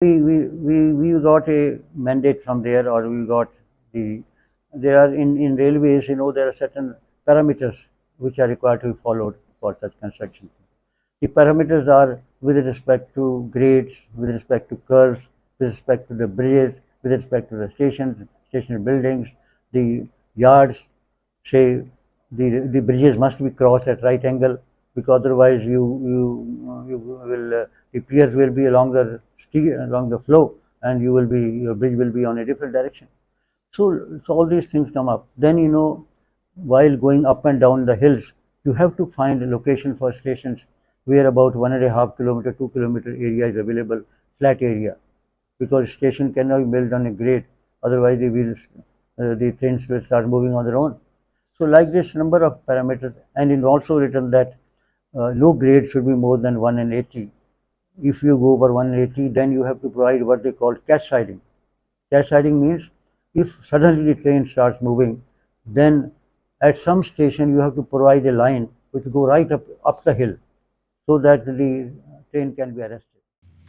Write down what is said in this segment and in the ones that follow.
We got a mandate from there, or we got the, there are in railways, there are certain parameters which are required to be followed for such construction. The parameters are with respect to grades, with respect to curves, with respect to the bridges, with respect to the stations, station buildings, the yards. Say the bridges must be crossed at right angle, because otherwise you will the piers will be along the flow, and your bridge will be on a different direction. So all these things come up. Then while going up and down the hills, you have to find a location for stations where about 1.5 kilometer, 2 kilometer area is available, flat area, because station cannot be built on a grade, otherwise the trains will start moving on their own. So like this number of parameters, and it also written that no grade should be more than 180. If you go over 180, then you have to provide what they call catch siding. Catch siding means if suddenly the train starts moving, then at some station you have to provide a line which go right up the hill, so that the train can be arrested.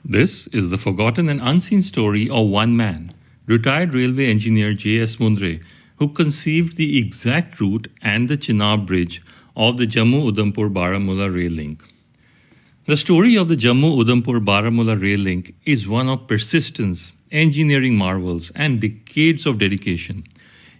This is the forgotten and unseen story of one man, retired railway engineer J.S. Mundrey, who conceived the exact route and the Chenab Bridge of the Jammu-Udhampur-Baramulla rail link. The story of the Jammu-Udhampur-Baramulla rail link is one of persistence, engineering marvels, and decades of dedication.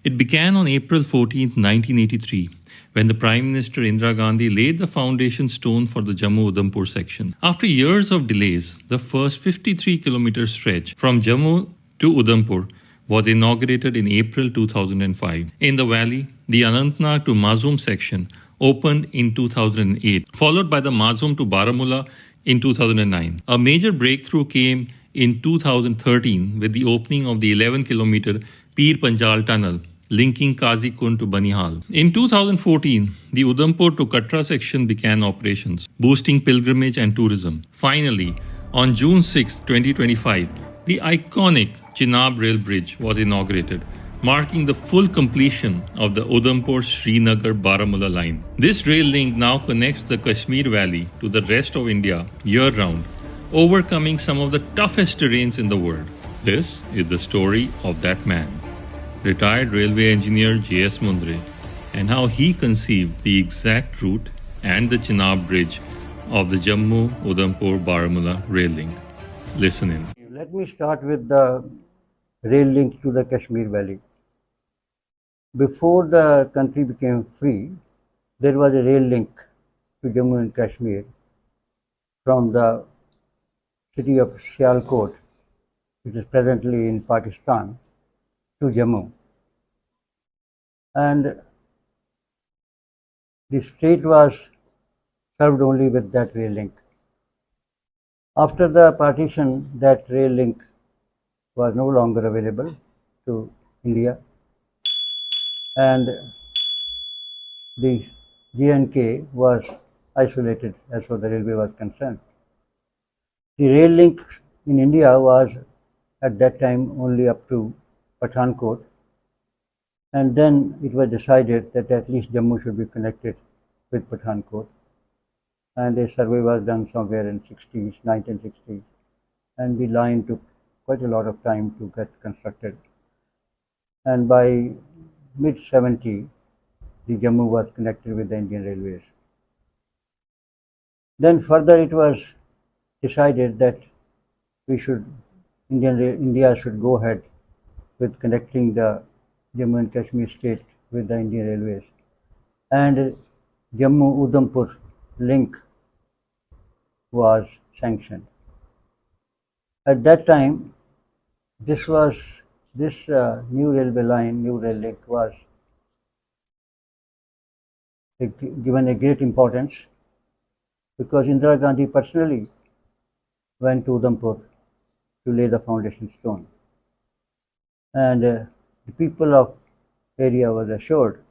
It began on April 14, 1983, when the Prime Minister Indira Gandhi laid the foundation stone for the Jammu-Udhampur section. After years of delays, the first 53-kilometer stretch from Jammu to Udhampur was inaugurated in April 2005. In the valley, the Anantnag to Mazum section opened in 2008, followed by the Mazum to Baramulla in 2009. A major breakthrough came in 2013 with the opening of the 11-kilometer Pir Panjal tunnel linking Kazikund to Banihal. In 2014, the Udhampur to Katra section began operations, boosting pilgrimage and tourism. Finally, on June 6, 2025, the iconic Chenab Rail Bridge was inaugurated, marking the full completion of the Udhampur-Srinagar-Baramulla line. This rail link now connects the Kashmir Valley to the rest of India year-round, overcoming some of the toughest terrains in the world. This is the story of that man, retired railway engineer J.S. Mundrey, and how he conceived the exact route and the Chenab Bridge of the Jammu-Udhampur-Baramulla rail link. Listen in. Let me start with the rail link to the Kashmir Valley. Before the country became free, there was a rail link to Jammu and Kashmir from the city of Sialkot, which is presently in Pakistan, to Jammu. And the state was served only with that rail link. After the partition, that rail link was no longer available to India, and the J&K was isolated as far as the railway was concerned. The rail link in India was at that time only up to Pathankot, and then it was decided that at least Jammu should be connected with Pathankot, and a survey was done somewhere in 1960s, and the line took quite a lot of time to get constructed, and by mid-70s, the Jammu was connected with the Indian Railways. Then further it was decided that India should go ahead with connecting the Jammu and Kashmir state with the Indian Railways, and Jammu-Udhampur link was sanctioned. At that time, this new railway line, new rail link was given a great importance, because Indira Gandhi personally went to Udhampur to lay the foundation stone, and the people of area was assured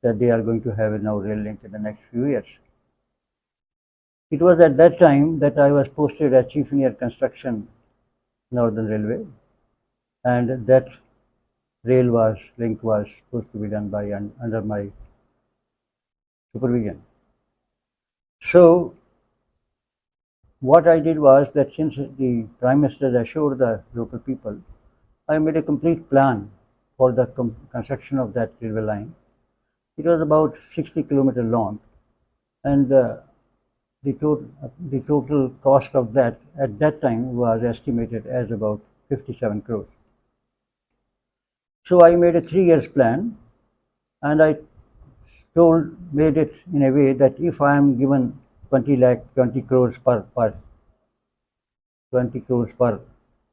that they are going to have a now rail link in the next few years. It was at that time that I was posted as Chief Engineer Construction, Northern Railway, and that link was supposed to be done under my supervision. So what I did was that since the Prime Minister assured the local people, I made a complete plan for the construction of that railway line. It was about 60 kilometers long, and the total cost of that at that time was estimated as about 57 crores. So I made a 3 years plan, and I made it in a way that if I am given 20 crores per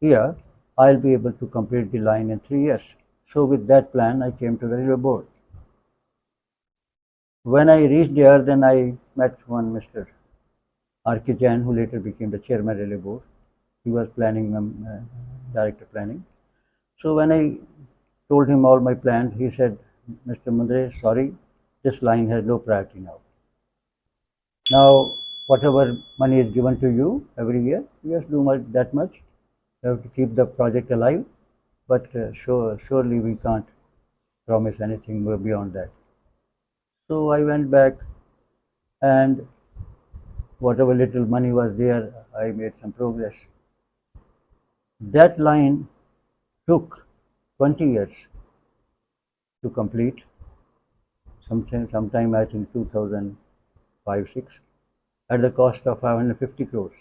year, I'll be able to complete the line in 3 years. So with that plan, I came to the railway board. When I reached there, then I met one Mr. R.K. Jain, who later became the chairman of the railway board. He was director planning. So when I told him all my plans, he said, Mr. Mundrey, sorry, this line has no priority now. Now, whatever money is given to you every year, you just do that much. You have to keep the project alive, but surely we can't promise anything beyond that. So I went back, and whatever little money was there, I made some progress. That line took 20 years to complete, sometime I think 2005-06, at the cost of 550 crores.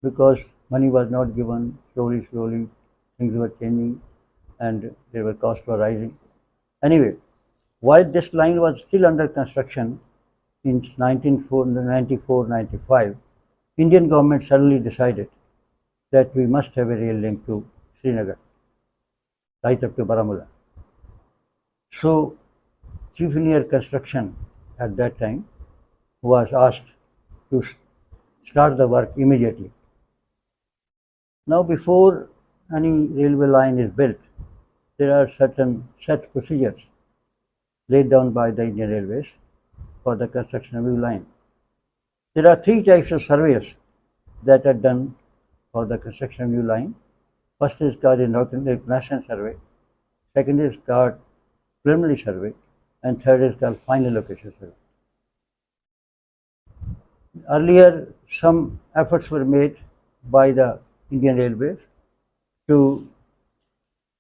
Because money was not given, slowly things were changing and their costs were rising. Anyway, while this line was still under construction in 1994-95, Indian government suddenly decided that we must have a rail link to Srinagar, right up to Baramulla. So, Chief Engineer Construction at that time was asked to start the work immediately. Now, before any railway line is built, there are certain set procedures laid down by the Indian Railways for the construction of a new line. There are 3 types of surveys that are done for the construction of a new line. First is called a reconnaissance survey, second is called preliminary survey, and third is called final location survey. Earlier, some efforts were made by the Indian Railways to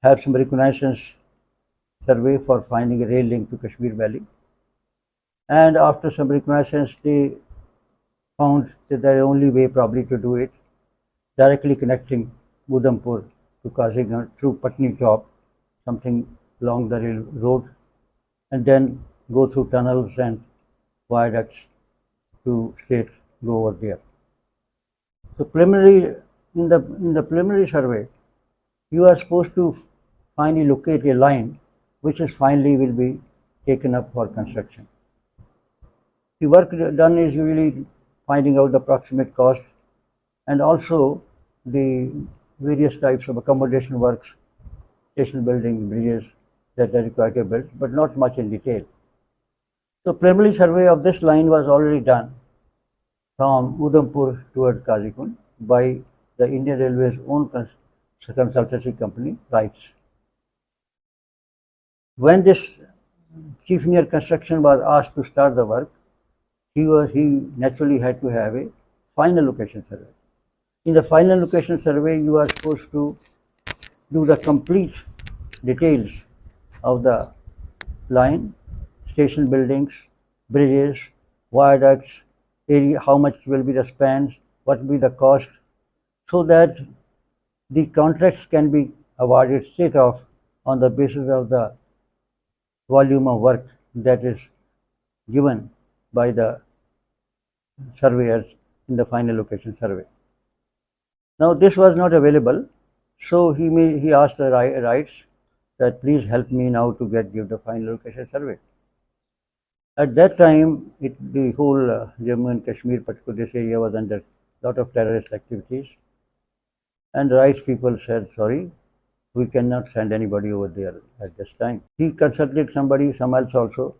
have some reconnaissance survey for finding a rail link to Kashmir Valley. And after some reconnaissance, they found that the only way probably to do it, directly connecting Udhampur to Kaziganj through Patni Chowk, something along the rail road, and then go through tunnels and viaducts to straight go over there. So preliminary, in the preliminary survey, you are supposed to finally locate a line which is finally will be taken up for construction. The work done is usually finding out the approximate cost and also the various types of accommodation works, station buildings, bridges that are required to build, but not much in detail. So preliminary survey of this line was already done from Udhampur towards Kaziganj by the Indian Railways' own consultancy company, RITES. When this Chief Engineer Construction was asked to start the work, he naturally had to have a final location survey. In the final location survey, you are supposed to do the complete details of the line, station buildings, bridges, viaducts, area, how much will be the spans, what will be the cost, so that the contracts can be awarded straight off on the basis of the volume of work that is given by the surveyors in the final location survey. Now this was not available, so he asked the RITES that please help me now to give the final location survey. At that time, the whole Jammu and Kashmir, particularly this area, was under a lot of terrorist activities, and RITES people said, sorry, we cannot send anybody over there at this time. He consulted some else also,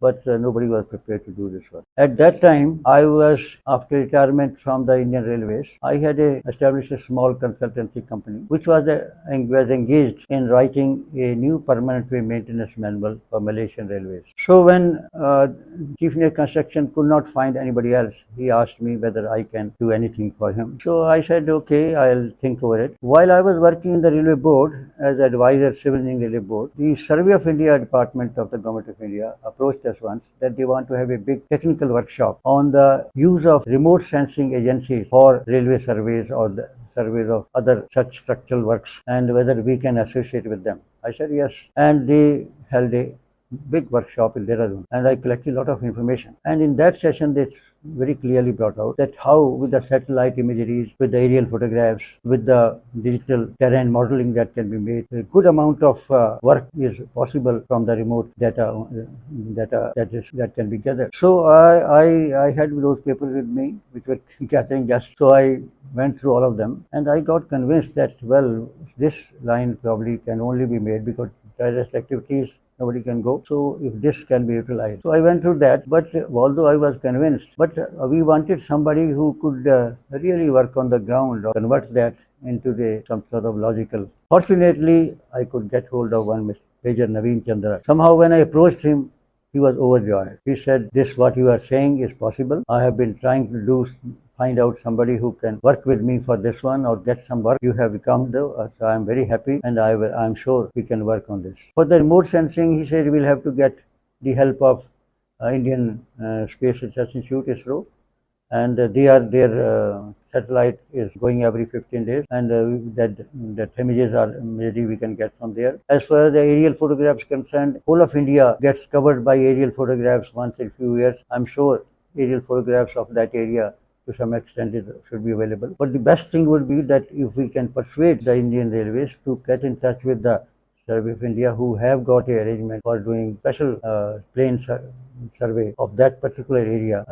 but nobody was prepared to do this work. At that time, I was, after retirement from the Indian Railways, I had established a small consultancy company, which was engaged in writing a new permanent way maintenance manual for Malaysian Railways. So when Chief Engineer Construction could not find anybody else, he asked me whether I can do anything for him. So I said, okay, I'll think over it. While I was working in the Railway Board as advisor, Civil Engineering Railway Board, the Survey of India department of the Government of India approached us once that they want to have a big technical workshop on the use of remote sensing agencies for railway surveys or the surveys of other such structural works and whether we can associate with them. I said yes, and they held a big workshop in Dehradun, and I collected a lot of information. And in that session, they very clearly brought out that how, with the satellite imageries, with the aerial photographs, with the digital terrain modeling that can be made, a good amount of work is possible from the remote data that can be gathered. So I had those papers with me, which were gathering dust. So I went through all of them, and I got convinced that, well, this line probably can only be made because terrorist activities nobody can go. So if this can be utilized. So I went through that, but although I was convinced, but we wanted somebody who could really work on the ground or convert that into some sort of logical. Fortunately, I could get hold of one Major Naveen Chandra. Somehow when I approached him, he was overjoyed. He said, this what you are saying is possible. I have been trying to find out somebody who can work with me for this one or get some work. You have come though, so I am very happy, and I'm sure we can work on this. For the remote sensing, he said we'll have to get the help of Indian Space Research Institute, ISRO, and their satellite is going every 15 days, and that images are maybe we can get from there. As far as the aerial photographs concerned, whole of India gets covered by aerial photographs once in a few years. I'm sure aerial photographs of that area to some extent it should be available. But the best thing would be that if we can persuade the Indian Railways to get in touch with the Survey of India, who have got a arrangement for doing special plane survey of that particular area,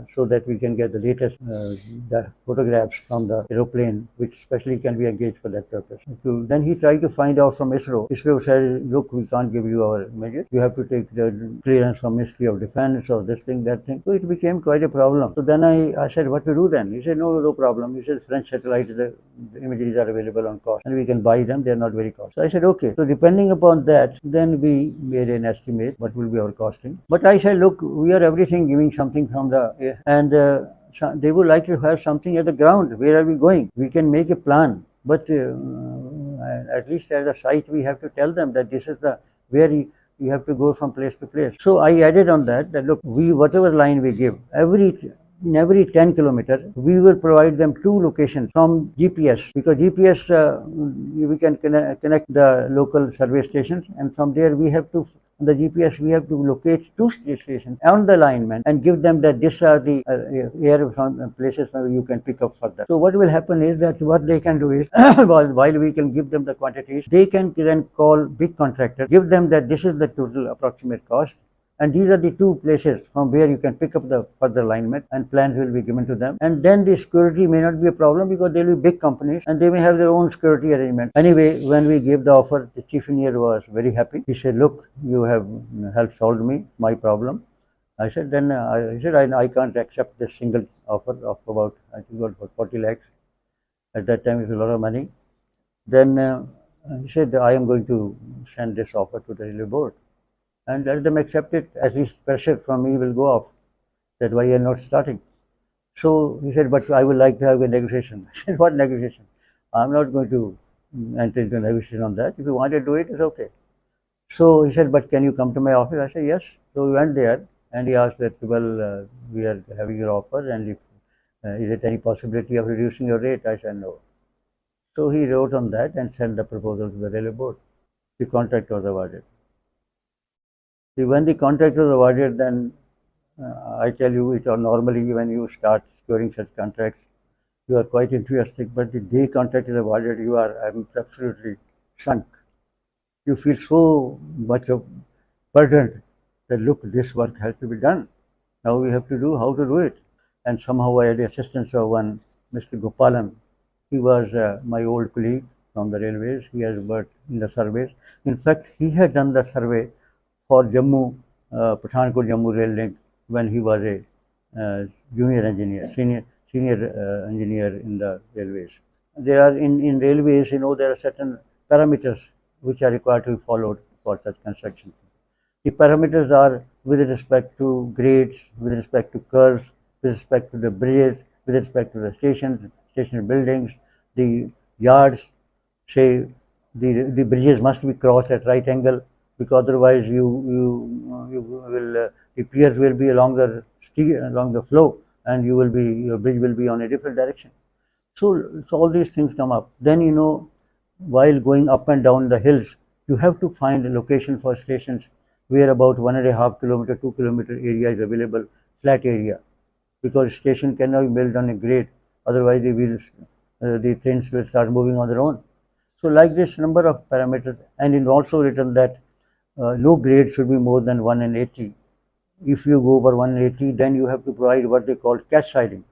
so that we can get the latest the photographs from the aeroplane, which specially can be engaged for that purpose. Then he tried to find out from ISRO. ISRO said, look, we can't give you our images. You have to take the clearance from Ministry of Defense or this thing, that thing. So it became quite a problem. So then I said, what to do then? He said, no problem. He said, French satellites, the images are available on cost and we can buy them. They're not very costly. So I said, okay. So depending upon that, then we made an estimate what will be our costing. But I said, look, we are everything giving something from the, and they would like to have something at the ground. Where are we going? We can make a plan, but at least at the site we have to tell them that this is the where you have to go from place to place. So I added on that look, whatever line we give, in every 10 kilometers, we will provide them 2 locations from GPS, because GPS, we can connect the local survey stations, and from there we have to, the GPS, we have to locate 2 stations on the alignment and give them that these are the places where you can pick up further. So what will happen is that what they can do is, while we can give them the quantities, they can then call big contractors, give them that this is the total approximate cost, and these are the 2 places from where you can pick up the further alignment, and plans will be given to them. And then the security may not be a problem because they will be big companies and they may have their own security arrangement. Anyway, when we gave the offer, the chief engineer was very happy. He said, look, you have helped solve my problem. I said, then I can't accept this single offer of about, I think about 40 lakhs. At that time, it was a lot of money. Then he said, I am going to send this offer to the railway board and let them accept it. At least pressure from me will go off that why you are not starting. So he said, but I would like to have a negotiation. I said, what negotiation? I'm not going to enter into a negotiation on that. If you want to do it, it's okay. So he said, but can you come to my office? I said, yes. So we went there and he asked that, well, we are having your offer, and if, is there any possibility of reducing your rate? I said, no. So he wrote on that and sent the proposal to the railway board. The contract was awarded. See, when the contract was awarded, then I tell you, it or normally when you start securing such contracts, you are quite enthusiastic, but the day contract is awarded, you are absolutely sunk. You feel so much of burdened that look, this work has to be done. Now we have to do how to do it. And somehow I had the assistance of one Mr. Gopalan. He was my old colleague from the railways. He has worked in the surveys. In fact, he had done the survey for Jammu, Pathankot Jammu rail link when he was a junior engineer, senior engineer in the railways. There are in railways, there are certain parameters which are required to be followed for such construction. The parameters are with respect to grades, with respect to curves, with respect to the bridges, with respect to the stations, station buildings, the yards. Say the bridges must be crossed at right angle, because otherwise you will the piers will be along the flow, and your bridge will be on a different direction. So all these things come up. Then while going up and down the hills, you have to find a location for stations where about 1.5 kilometer, 2 kilometer area is available, flat area, because station cannot be built on a grade, otherwise the trains will start moving on their own. So like this number of parameters, and it also written that no grade should be more than 1 in 80. If you go over 1 in 80, then you have to provide what they call catch siding.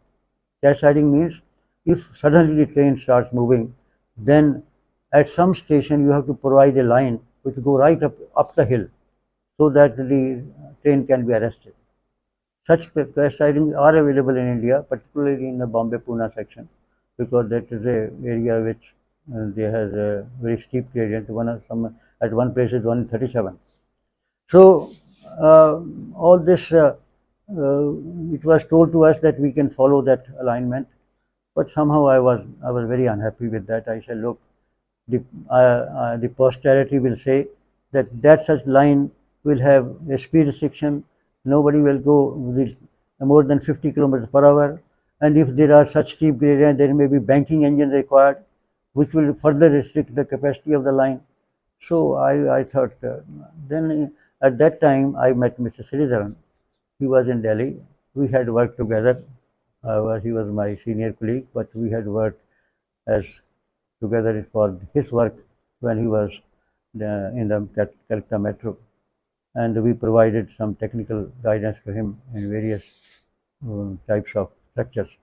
Catch siding means if suddenly the train starts moving, then at some station you have to provide a line which go right up the hill, so that the train can be arrested. Such catch sidings are available in India, particularly in the Bombay-Pune section, because that is an area which there has a very steep gradient. At one place is 137. So all this, it was told to us that we can follow that alignment, but somehow I was very unhappy with that. I said, look, the posterity will say that such line will have a speed restriction. Nobody will go with more than 50 kilometers per hour, and if there are such steep gradients, there may be banking engines required, which will further restrict the capacity of the line. So I thought, then at that time I met Mr. Sridharan. He was in Delhi. We had worked together. He was my senior colleague, but we had worked as together for his work when he was in the Calcutta Metro, and we provided some technical guidance to him in various types of structures.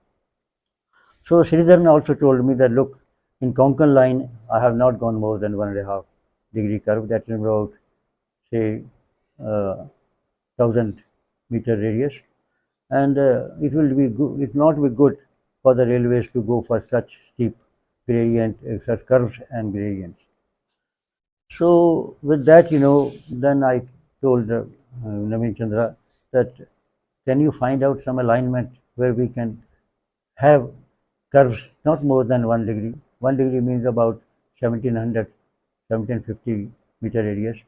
So Sridharan also told me that, look, in Konkan line, I have not gone more than 1.5 degree curve. That is about, say, 1000 meter radius, and it will be good. It will not be good for the railways to go for such steep gradient, such curves and gradients. So with that, then I told Naveen Chandra that, can you find out some alignment where we can have curves not more than 1 degree. 1 degree means about 1700, 1750 meter radius,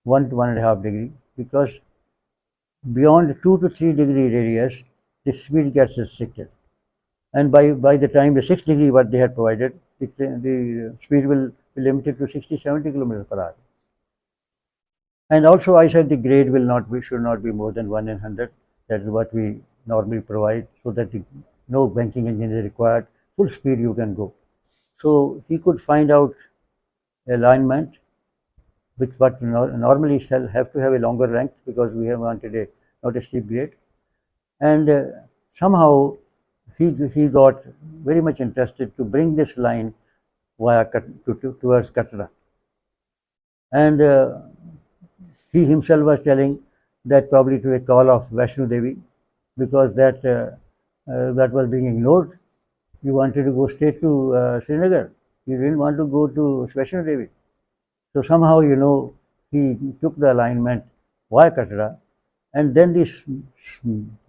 1 to 1.5 degree, because beyond 2 to 3 degree radius, the speed gets restricted. And by the time the 6 degree what they had provided, the speed will be limited to 60, 70 kilometers per hour. And also I said the grade should not be more than 1 in 100. That is what we normally provide, so that no banking engine is required. Full speed you can go. So he could find out alignment, which what normally shall have to have a longer length, because we have wanted not a steep grade. And somehow he got very much interested to bring this line towards Katra. And he himself was telling that probably to a call of Vaishno Devi, because that was being ignored. You wanted to go straight to Srinagar. You didn't want to go to Vaishno Devi. So somehow, he took the alignment via Katra, and then this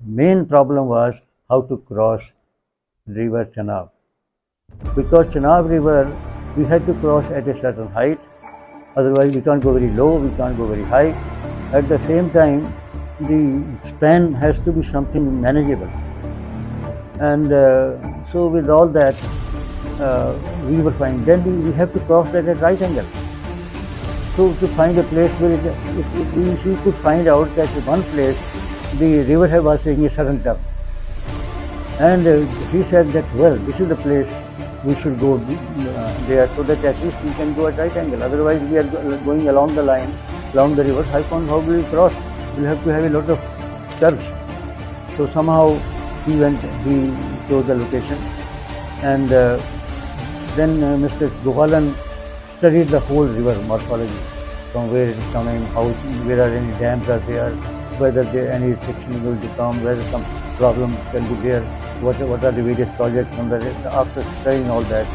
main problem was how to cross river Chenab. Because Chenab river, we had to cross at a certain height, otherwise we can't go very low, we can't go very high. At the same time, the span has to be something manageable. And so with all that, we were fine. Then we have to cross that at right angle. So to find a place where he could find out that in one place the river was taking a sudden turn. And he said that, well, this is the place we should go there, so that at least we can go at right angle. Otherwise we are going along the line, along the river. How will we cross? We'll have to have a lot of curves. So somehow he chose the location, and then Mr. Gopalan studied the whole river morphology, from where it is coming, where are any dams are there, whether any section will become, whether some problems can be there, what are the various projects on the list. After studying all that,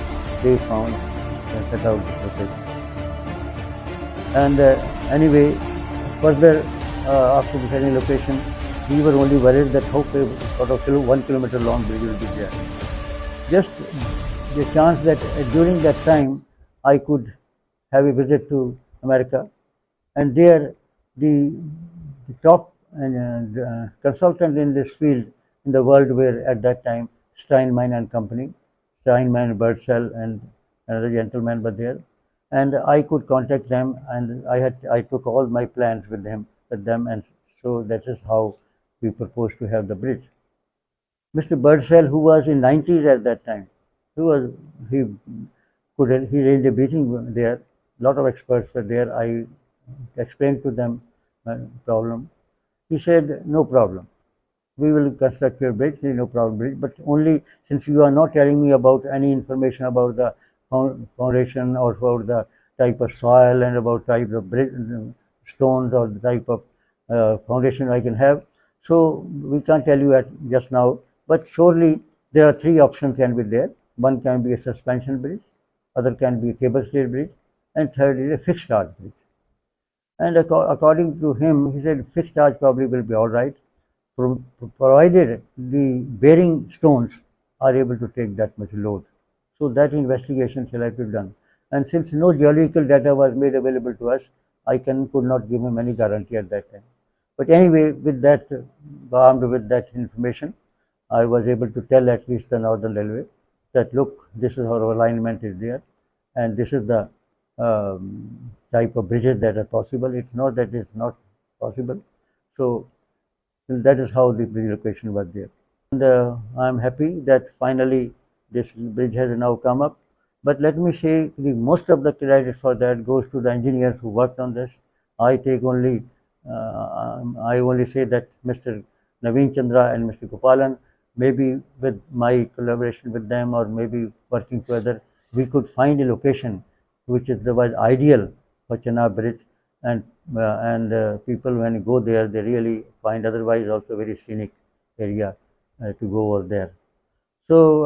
they found and set out the location. And anyway, further after deciding location, we were only worried that how sort of 1 kilometer long bridge will be there. Just the chance that during that time I could have a visit to America, and there the top consultant in this field in the world were at that time Steinman and Company, Steinman, Birdsell, and another gentleman were there, and I could contact them, and I took all my plans with them, and so that is how we proposed to have the bridge. Mr. Birdsell, who was in 90s at that time, he he arranged a meeting there. A lot of experts were there. I explained to them my problem. He said, no problem. We will construct your bridge, no problem bridge, but only since you are not telling me about any information about the foundation or about the type of soil and about type of bridge, stones or the type of foundation I can have. So we can't tell you at just now, but surely there are three options can be there. One can be a suspension bridge, other can be a cable stayed bridge, and third is a fixed charge bridge. And according to him, he said fixed charge probably will be all right, provided the bearing stones are able to take that much load. So that investigation shall have to be done. And since no geological data was made available to us, I could not give him any guarantee at that time. But anyway, with that, armed with that information, I was able to tell at least the Northern Railway that look, this is our alignment is there, and this is the type of bridges that are possible. It's not that it's not possible. So that is how the bridge location was there. And I'm happy that finally this bridge has now come up. But let me say the most of the credit for that goes to the engineers who worked on this. I only say that Mr. Naveen Chandra and Mr. Gopalan, maybe with my collaboration with them or maybe working together, we could find a location which was ideal for Chenab Bridge, and people when you go there, they really find otherwise also very scenic area to go over there. So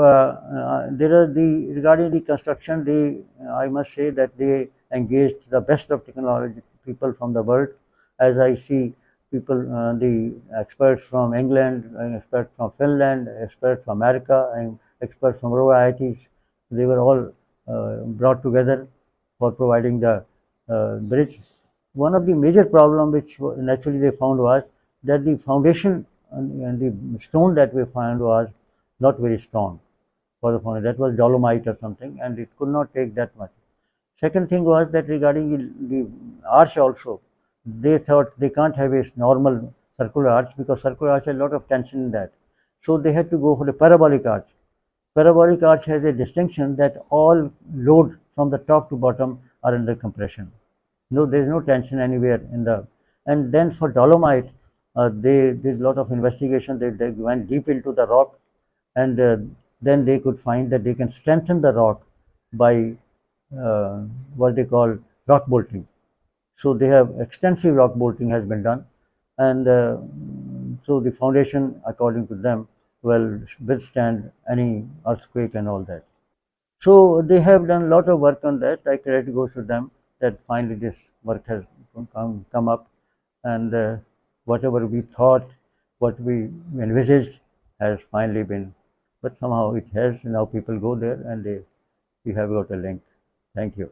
there are regarding the construction, I must say that they engaged the best of technology people from the world. As I see people, the experts from England, experts from Finland, experts from America, and experts from IITs, they were all brought together for providing the bridge. One of the major problem which naturally they found was that the foundation and the stone that we found was not very strong for the foundation. That was dolomite or something, and it could not take that much. Second thing was that regarding the arch also, they thought they can't have a normal circular arch because circular arch has a lot of tension in that. So they had to go for the parabolic arch. Parabolic arch has a distinction that all load from the top to bottom are under compression. No, there is no tension anywhere in the. And then for dolomite, they did a lot of investigation. They went deep into the rock, and then they could find that they can strengthen the rock by what they call rock bolting. So they have extensive rock bolting has been done, and so the foundation, according to them, will withstand any earthquake and all that. So they have done a lot of work on that. I credit goes to them that finally this work has come up, and whatever we thought, what we envisaged, has finally been. But somehow it has. Now people go there and we have got a link. Thank you.